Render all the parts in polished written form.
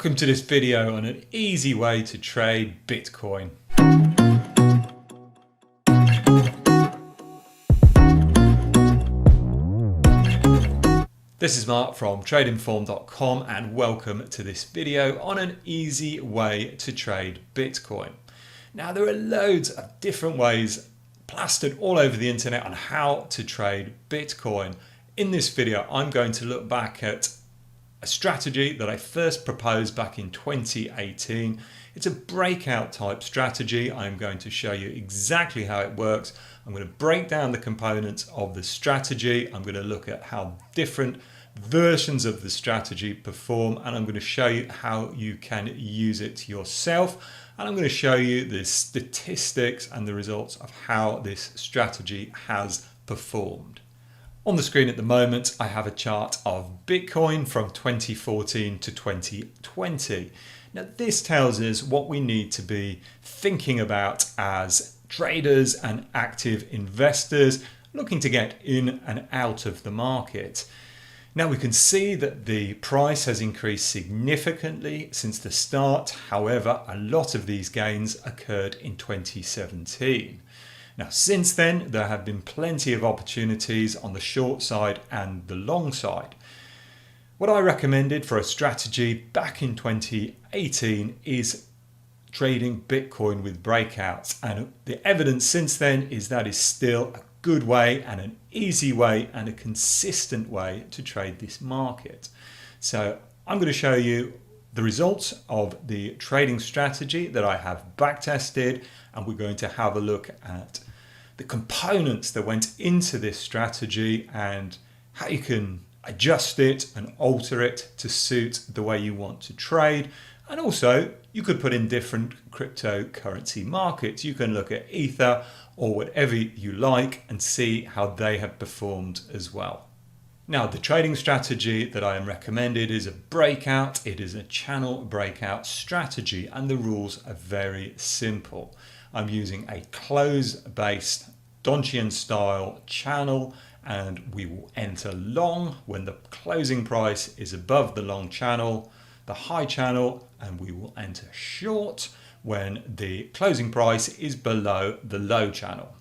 Welcome to this video on an easy way to trade Bitcoin. This is Mark from tradinginformed.com and welcome to this video on an easy way to trade Bitcoin. Now there are loads of different ways plastered all over the internet on how to trade Bitcoin. In this video I'm going to look back at a strategy that I first proposed back in 2018. It's a breakout type strategy. I'm going to show you exactly how it works. I'm going to break down the components of the strategy. I'm going to look at how different versions of the strategy perform, and I'm going to show you how you can use it yourself. And I'm going to show you the statistics and the results of how this strategy has performed. On the screen at the moment, I have a chart of Bitcoin from 2014 to 2020. Now, this tells us what we need to be thinking about as traders and active investors looking to get in and out of the market. Now, we can see that the price has increased significantly since the start. However, a lot of these gains occurred in 2017. Now, since then, there have been plenty of opportunities on the short side and the long side. What I recommended for a strategy back in 2018 is trading Bitcoin with breakouts. And the evidence since then is that is still a good way and an easy way and a consistent way to trade this market. So I'm going to show you the results of the trading strategy that I have backtested, and we're going to have a look at the components that went into this strategy and how you can adjust it and alter it to suit the way you want to trade. And also you could put in different cryptocurrency markets. You can look at Ether or whatever you like and see how they have performed as well. Now, the trading strategy that I am recommended is a breakout. It is a channel breakout strategy, and the rules are very simple. I'm using a close-based Donchian style channel, and we will enter long when the closing price is above the long channel, the high channel, and we will enter short when the closing price is below the low channel.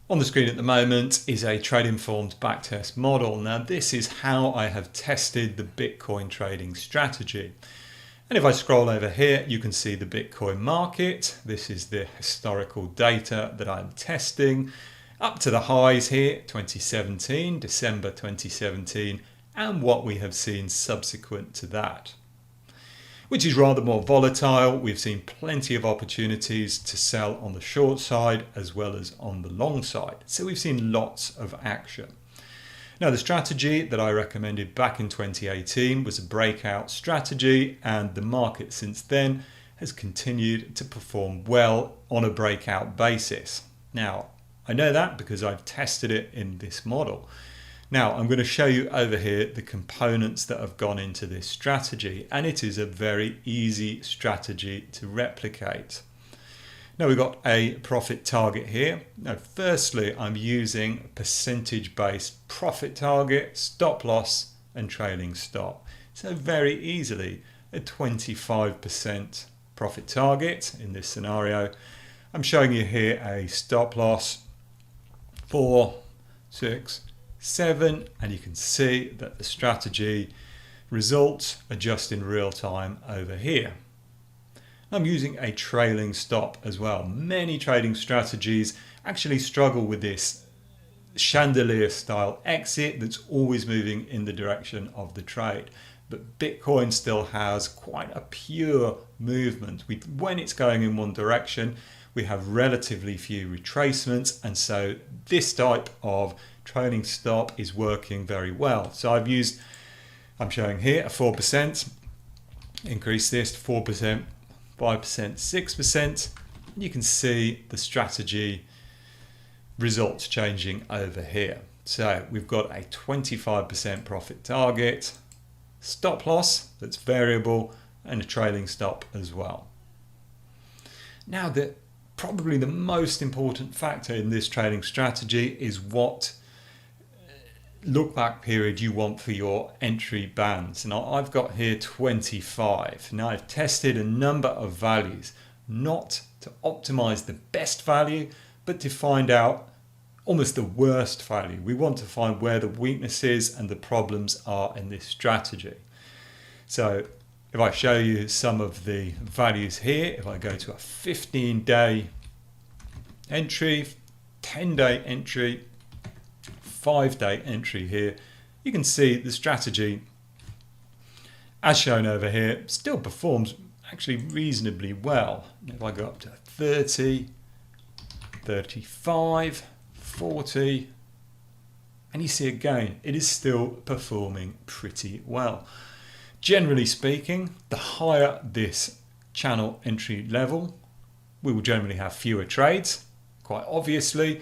On the screen at the moment is a trade-informed backtest model. Now, this is how I have tested the Bitcoin trading strategy. And if I scroll over here, you can see the Bitcoin market. This is the historical data that I'm testing up to the highs here, 2017, December 2017, and what we have seen subsequent to that, which is rather more volatile. We've seen plenty of opportunities to sell on the short side as well as on the long side. So we've seen lots of action. Now, the strategy that I recommended back in 2018 was a breakout strategy, and the market since then has continued to perform well on a breakout basis. Now, I know that because I've tested it in this model. Now, I'm going to show you over here the components that have gone into this strategy, and it is a very easy strategy to replicate. Now, we've got a profit target here. Now, firstly, I'm using percentage-based profit target, stop loss, and trailing stop. So very easily, a 25% profit target in this scenario. I'm showing you here a stop loss 4, 6, 7, and you can see that the strategy results are just in real time over here. I'm using a trailing stop as well. Many trading strategies actually struggle with this chandelier style exit that's always moving in the direction of the trade. But Bitcoin still has quite a pure movement. When it's going in one direction, we have relatively few retracements, and so this type of trailing stop is working very well. So I'm showing here a 4%, increase this to 4%, 5%, 6%. You can see the strategy results changing over here. So we've got a 25% profit target, stop loss that's variable, and a trailing stop as well. Now, probably the most important factor in this trading strategy is what look back period you want for your entry bands. Now I've got here 25. Now I've tested a number of values, not to optimize the best value, but to find out almost the worst value. We want to find where the weaknesses and the problems are in this strategy. So if I show you some of the values here, if I go to a 15-day entry, 10-day entry, 5-day entry here, you can see the strategy as shown over here still performs actually reasonably well. If I go up to 30, 35, 40, and you see again it is still performing pretty well. Generally speaking, the higher this channel entry level, we will generally have fewer trades. Quite obviously,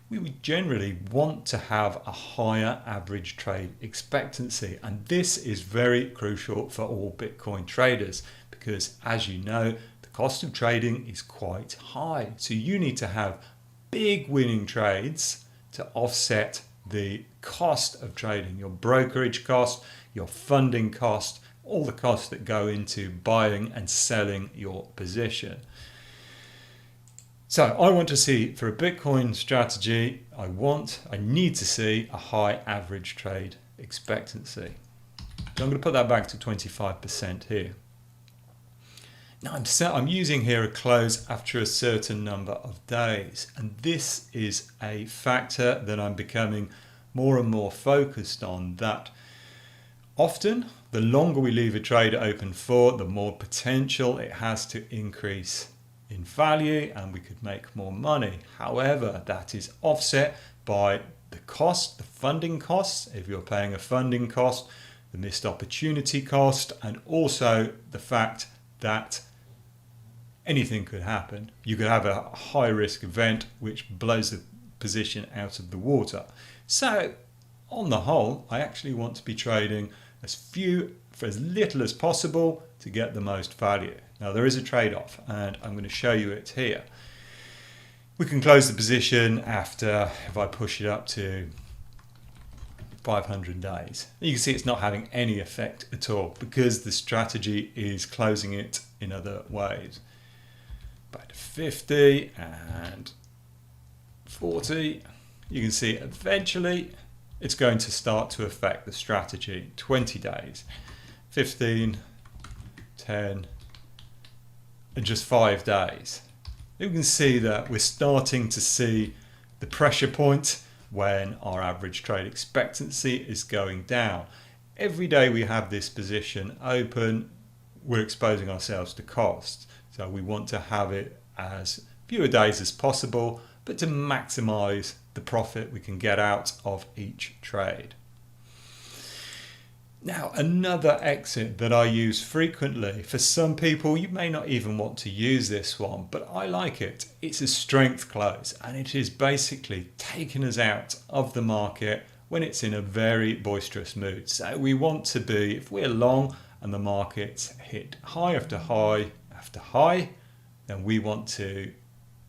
we would generally want to have a higher average trade expectancy, and this is very crucial for all Bitcoin traders because, as you know, the cost of trading is quite high. So you need to have big winning trades to offset the cost of trading, your brokerage cost, your funding cost, all the costs that go into buying and selling your position. So I want to see, for a Bitcoin strategy, I need to see a high average trade expectancy. So I'm going to put that back to 25% here. Now I'm using here a close after a certain number of days, and this is a factor that I'm becoming more and more focused on, that often the longer we leave a trade open for, the more potential it has to increase in value and we could make more money. However, that is offset by the cost, the funding costs, if you're paying a funding cost, the missed opportunity cost, and also the fact that anything could happen. You could have a high risk event which blows the position out of the water. So on the whole, I actually want to be trading for as little as possible to get the most value. Now there is a trade-off, and I'm going to show you it here. We can close the position after, if I push it up to 500 days. You can see it's not having any effect at all because the strategy is closing it in other ways. Back to 50 and 40. You can see eventually it's going to start to affect the strategy. 20 days, 15, 10, and just 5 days. You can see that we're starting to see the pressure point when our average trade expectancy is going down. Every day we have this position open, we're exposing ourselves to cost. So we want to have it as fewer days as possible, but to maximize the profit we can get out of each trade. Now, another exit that I use frequently, for some people you may not even want to use this one, but I like it. It's a strength close, and it is basically taking us out of the market when it's in a very boisterous mood. So we want to be, if we're long and the market's hit high after high after high, then we want to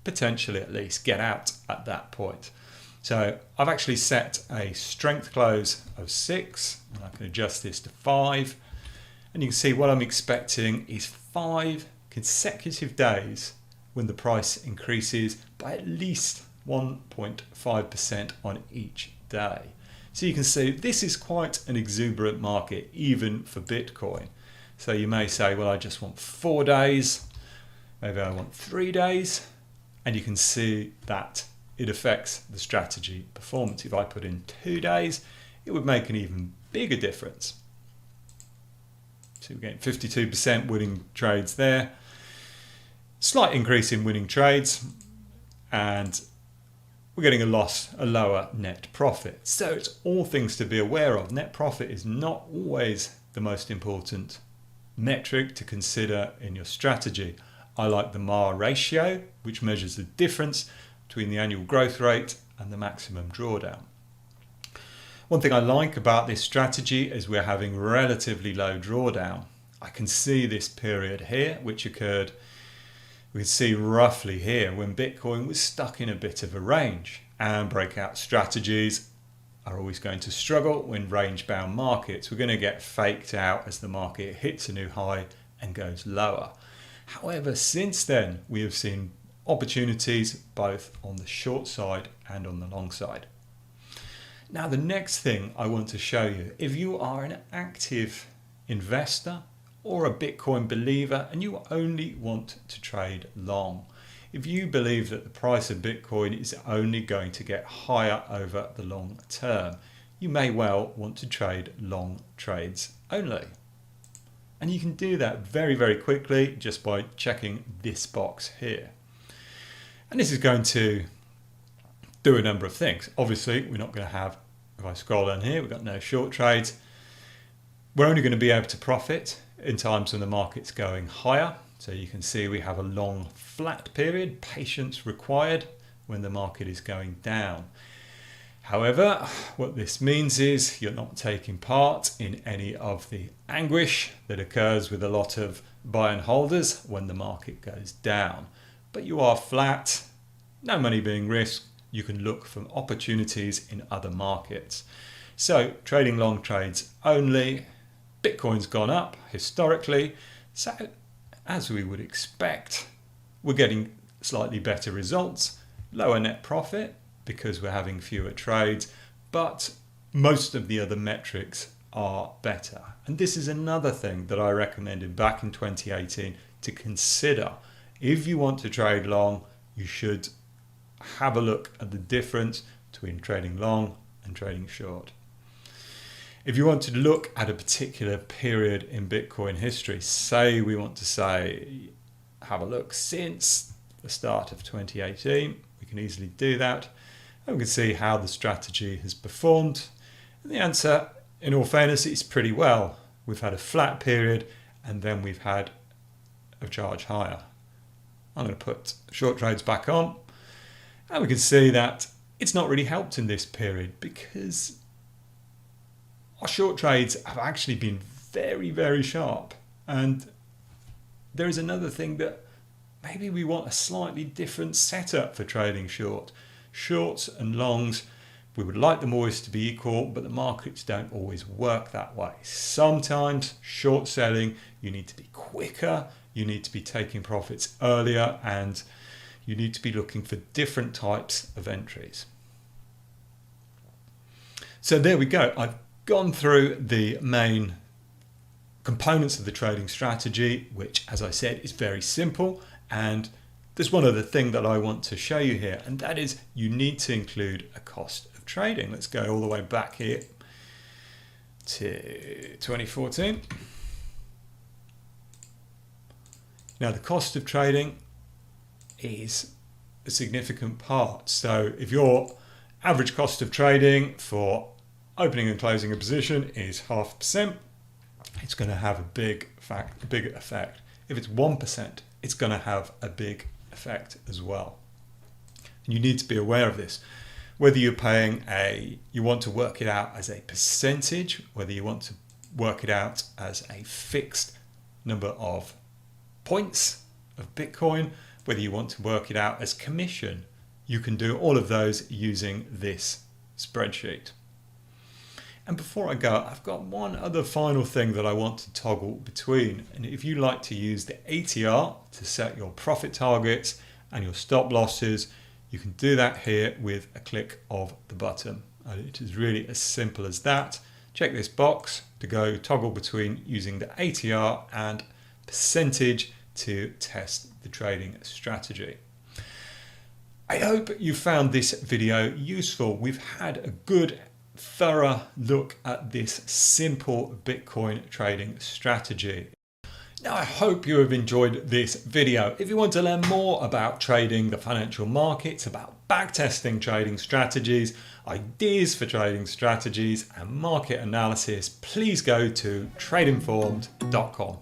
potentially at least get out at that point. So I've actually set a strength close of 6, and I can adjust this to 5, and you can see what I'm expecting is 5 consecutive days when the price increases by at least 1.5% on each day. So you can see this is quite an exuberant market even for Bitcoin. So you may say, well, I just want 4 days, maybe I want 3 days, and you can see that it affects the strategy performance. If I put in 2 days, it would make an even bigger difference. So we're getting 52% winning trades there. Slight increase in winning trades, and we're getting a lower net profit. So it's all things to be aware of. Net profit is not always the most important metric to consider in your strategy. I like the MAR ratio, which measures the difference between the annual growth rate and the maximum drawdown. One thing I like about this strategy is we're having relatively low drawdown. I can see this period here, which occurred, we can see roughly here when Bitcoin was stuck in a bit of a range, and breakout strategies are always going to struggle when range-bound markets. We're going to get faked out as the market hits a new high and goes lower. However, since then, we have seen opportunities both on the short side and on the long side. Now, the next thing I want to show you, if you are an active investor or a Bitcoin believer and you only want to trade long, if you believe that the price of Bitcoin is only going to get higher over the long term, you may well want to trade long trades only. And you can do that very, very quickly just by checking this box here. And this is going to do a number of things. Obviously, we're not going to have, if I scroll down here, we've got no short trades. We're only going to be able to profit in times when the market's going higher. So you can see we have a long flat period, patience required when the market is going down. However, what this means is you're not taking part in any of the anguish that occurs with a lot of buy and holders when the market goes down. But you are flat, no money being risked. You can look for opportunities in other markets. So trading long trades only. Bitcoin's gone up historically. So as we would expect, we're getting slightly better results, lower net profit because we're having fewer trades, but most of the other metrics are better. And this is another thing that I recommended back in 2018 to consider. If you want to trade long, you should have a look at the difference between trading long and trading short. If you want to look at a particular period in Bitcoin history, say we want to have a look since the start of 2018, we can easily do that. And we can see how the strategy has performed. And the answer, in all fairness, is pretty well. We've had a flat period and then we've had a charge higher. I'm going to put short trades back on. And we can see that it's not really helped in this period because our short trades have actually been very, very sharp. And there is another thing that maybe we want a slightly different setup for trading short. Shorts and longs, we would like them always to be equal, but the markets don't always work that way. Sometimes short selling, you need to be quicker, you need to be taking profits earlier, and you need to be looking for different types of entries. So there we go. I've gone through the main components of the trading strategy, which, as I said, is very simple. And there's one other thing that I want to show you here, and that is you need to include a cost of trading. Let's go all the way back here to 2014. Now, the cost of trading is a significant part. So if your average cost of trading for opening and closing a position is 0.5%, it's going to have a big effect. If it's 1%, it's going to have a big effect as well. And you need to be aware of this. Whether you're paying you want to work it out as a percentage, whether you want to work it out as a fixed number of points of Bitcoin, whether you want to work it out as commission, you can do all of those using this spreadsheet. And before I go, I've got one other final thing that I want to toggle between. And if you like to use the ATR to set your profit targets and your stop losses, you can do that here with a click of the button. It is really as simple as that. Check this box to go toggle between using the ATR and percentage to test the trading strategy. I hope you found this video useful. We've had a good thorough look at this simple Bitcoin trading strategy. Now, I hope you have enjoyed this video. If you want to learn more about trading the financial markets, about backtesting trading strategies, ideas for trading strategies and market analysis, please go to tradeinformed.com.